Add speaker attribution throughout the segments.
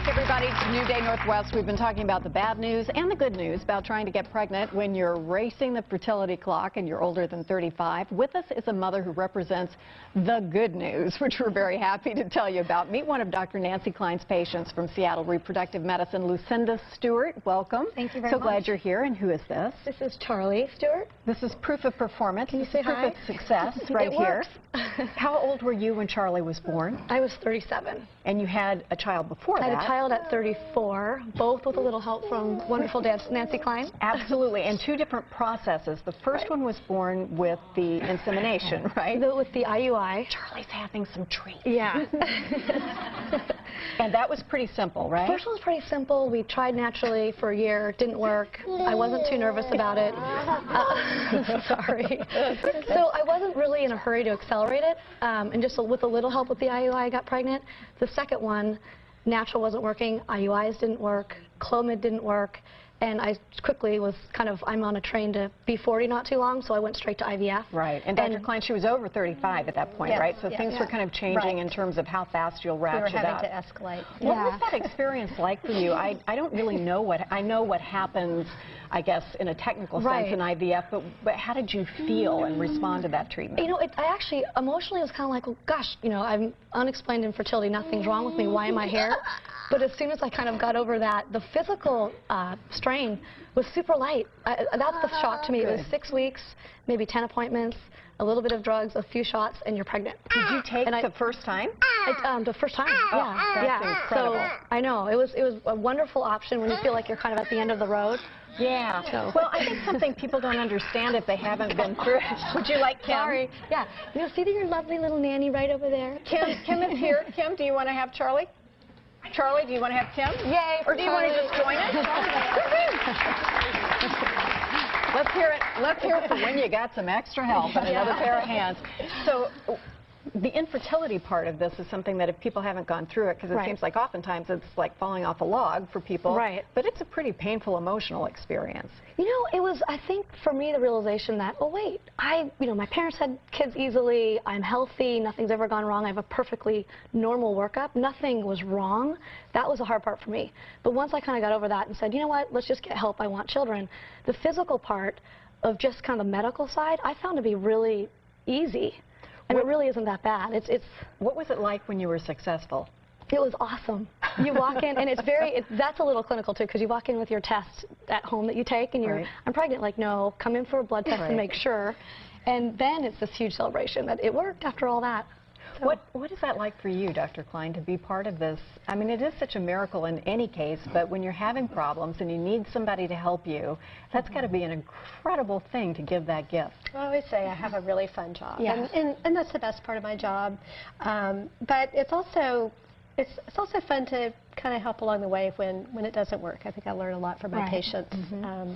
Speaker 1: everybody, to New Day Northwest. We've been talking about the bad news and the good news about trying to get pregnant when you're racing the fertility clock and you're older than 35. With us is a mother who represents the good news, which we're very happy to tell you about. Meet one of Dr. Nancy Klein's patients from Seattle Reproductive Medicine, Lucinda Stewart. Welcome.
Speaker 2: Thank you very much.
Speaker 1: So glad you're here. And who is this?
Speaker 2: This is Charlie Stewart.
Speaker 1: This is proof of performance.
Speaker 2: Can you say hi?
Speaker 1: Proof of success right here. How old were you when Charlie was born?
Speaker 2: I was 37.
Speaker 1: And you had a child before that.
Speaker 2: I had a child at 34, both with a little help from wonderful dad, Nancy Klein.
Speaker 1: Absolutely, and two different processes. The first one was born with the insemination, right?
Speaker 2: With the IUI.
Speaker 1: Charlie's having some treats.
Speaker 2: Yeah.
Speaker 1: And that was pretty simple, right?
Speaker 2: First one was pretty simple. We tried naturally for a year. It didn't work. I wasn't too nervous about it. Sorry. So I wasn't really in a hurry to accelerate it. And just with a little help with the IUI, I got pregnant. The second one, natural wasn't working. IUIs didn't work. Clomid didn't work. And I quickly was I'm on a train to be 40 not too long, so I went straight to IVF.
Speaker 1: Right. And Dr. Klein, she was over 35 at that point,
Speaker 3: yes,
Speaker 1: right? So
Speaker 3: yes,
Speaker 1: things were kind of changing in terms of how fast you'll ratchet up.
Speaker 3: We were having to escalate.
Speaker 1: What was that experience like for you? I don't really know I know what happens, I guess, in a technical sense in IVF, but how did you feel and respond to that treatment?
Speaker 2: You know, I actually, emotionally was kind of like, well, gosh, you know, I'm unexplained infertility, nothing's wrong with me, why am I here? But as soon as I kind of got over that, the physical strain was super light. That's the shock to me. It was 6 weeks, maybe 10 appointments, a little bit of drugs, a few shots, and you're pregnant.
Speaker 1: Did you take the first time?
Speaker 2: The first time,
Speaker 1: That's incredible.
Speaker 2: So, I know, it was a wonderful option when you feel like you're kind of at the end of the road.
Speaker 1: Yeah. So. Well, I think something people don't understand if they haven't been through it. Would you like Kim?
Speaker 2: Sorry. Yeah. You know, see your lovely little nanny right over there?
Speaker 1: Kim is here. Kim, do you want to have Charlie? Charlie, do you want to have Kim?
Speaker 2: Yay.
Speaker 1: Or do you want to just join it? Let's hear it. Let's hear it for when you got some extra help and another pair of hands. So the infertility part of this is something that if people haven't gone through it, because it seems like oftentimes it's like falling off a log for people.
Speaker 2: Right.
Speaker 1: But it's a pretty painful emotional experience.
Speaker 2: You know, it was, I think, for me, the realization that, oh, wait, my parents had kids easily, I'm healthy, nothing's ever gone wrong, I have a perfectly normal workup, nothing was wrong. That was the hard part for me. But once I kind of got over that and said, you know what, let's just get help, I want children, the physical part of just kind of the medical side, I found to be really easy. And it really isn't that bad.
Speaker 1: What was it like when you were successful?
Speaker 2: It was awesome. You walk in, and that's a little clinical, too, because you walk in with your test at home that you take, and you're, I'm pregnant. Like, no, come in for a blood test and make sure. And then it's this huge celebration that it worked after all that. So.
Speaker 1: What is that like for you, Dr. Klein, to be part of this? I mean, it is such a miracle in any case, but when you're having problems and you need somebody to help you, that's got to be an incredible thing to give that gift.
Speaker 3: I always say I have a really fun job,
Speaker 2: yeah.
Speaker 3: and that's the best part of my job. But it's also fun to kind of help along the way when it doesn't work. I think I learn a lot from my patients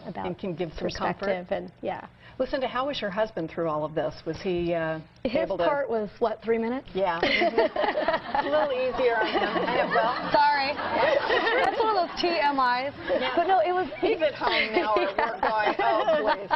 Speaker 3: about
Speaker 1: and can give some
Speaker 3: perspective
Speaker 1: comfort.
Speaker 3: and
Speaker 1: Lucinda, how was your husband through all of this? Was he able to?
Speaker 2: His part was what, 3 minutes?
Speaker 1: Yeah. A little easier on him. Well,
Speaker 2: sorry. That's one of those TMIs.
Speaker 1: Yeah.
Speaker 2: But no, it was.
Speaker 1: He's at home now. We're going. Oh, please.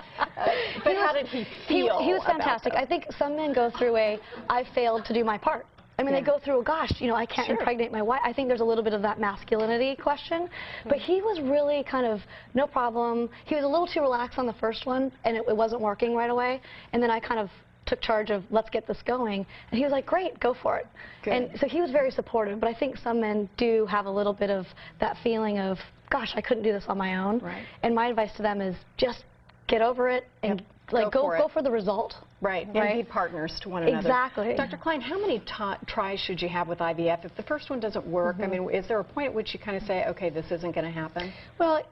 Speaker 1: But how did he feel?
Speaker 2: He was fantastic. I think some men go through I failed to do my part. I mean, they go through, gosh, you know, I can't impregnate my wife. I think there's a little bit of that masculinity question. But he was really kind of, no problem. He was a little too relaxed on the first one, and it wasn't working right away. And then I kind of took charge of, let's get this going. And he was like, great, go for it.
Speaker 1: Good.
Speaker 2: And so he was very supportive. But I think some men do have a little bit of that feeling of, gosh, I couldn't do this on my own.
Speaker 1: Right.
Speaker 2: And my advice to them is just get over it and go for the result.
Speaker 1: Right, and be partners to one another.
Speaker 2: Exactly.
Speaker 1: Dr. Klein, how many tries should you have with IVF? If the first one doesn't work, I mean, is there a point at which you kind of say, okay, this isn't going to happen?
Speaker 3: Well,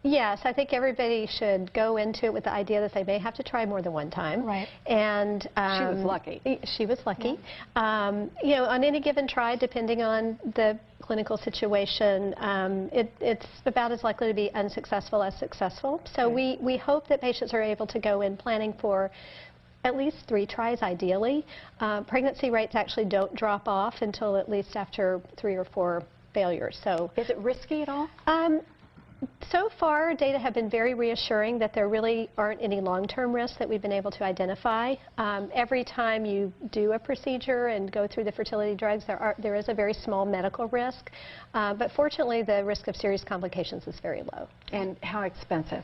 Speaker 3: yes, I think everybody should go into it with the idea that they may have to try more than one time.
Speaker 2: Right.
Speaker 3: And
Speaker 1: she was lucky.
Speaker 3: She was lucky. Yeah. You know, on any given try, depending on the clinical situation, it's about as likely to be unsuccessful as successful. So we hope that patients are able to go in planning for at least 3 tries, ideally. Pregnancy rates actually don't drop off until at least after 3 or 4 failures. So,
Speaker 1: is it risky at all?
Speaker 3: So far, data have been very reassuring that there really aren't any long-term risks that we've been able to identify. Every time you do a procedure and go through the fertility drugs, there is a very small medical risk, but fortunately, the risk of serious complications is very low.
Speaker 1: And how expensive?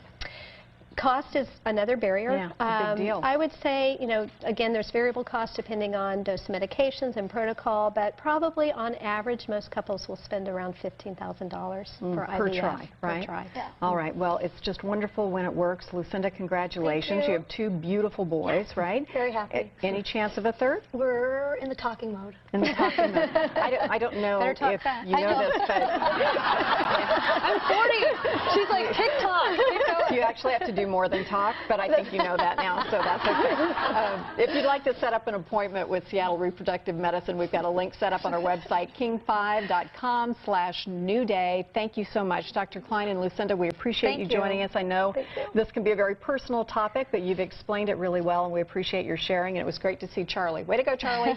Speaker 3: Cost is another barrier.
Speaker 1: Yeah, it's a big deal.
Speaker 3: I would say, you know, again, there's variable cost depending on dose of medications and protocol, but probably on average, most couples will spend around $15,000 for IVF.
Speaker 1: Per try, right?
Speaker 3: Per try.
Speaker 2: Yeah.
Speaker 1: All right. Well, it's just wonderful when it works. Lucinda, congratulations.
Speaker 2: Thank you.
Speaker 1: You have 2 beautiful boys, right?
Speaker 2: Very happy.
Speaker 1: Any chance of a third?
Speaker 2: We're in the talking mode.
Speaker 1: In the talking mode. I don't know
Speaker 3: Better talk
Speaker 1: if
Speaker 3: fast.
Speaker 1: you know this, but
Speaker 2: I'm 40. She's like, TikTok.
Speaker 1: you actually have to do more than talk, but I think you know that now, so that's okay. If you'd like to set up an appointment with Seattle Reproductive Medicine, we've got a link set up on our website, king5.com/new day. Thank you so much. Dr. Klein and Lucinda, we appreciate you joining us. I know this can be a very personal topic, but you've explained it really well, and we appreciate your sharing, and it was great to see Charlie. Way to go, Charlie.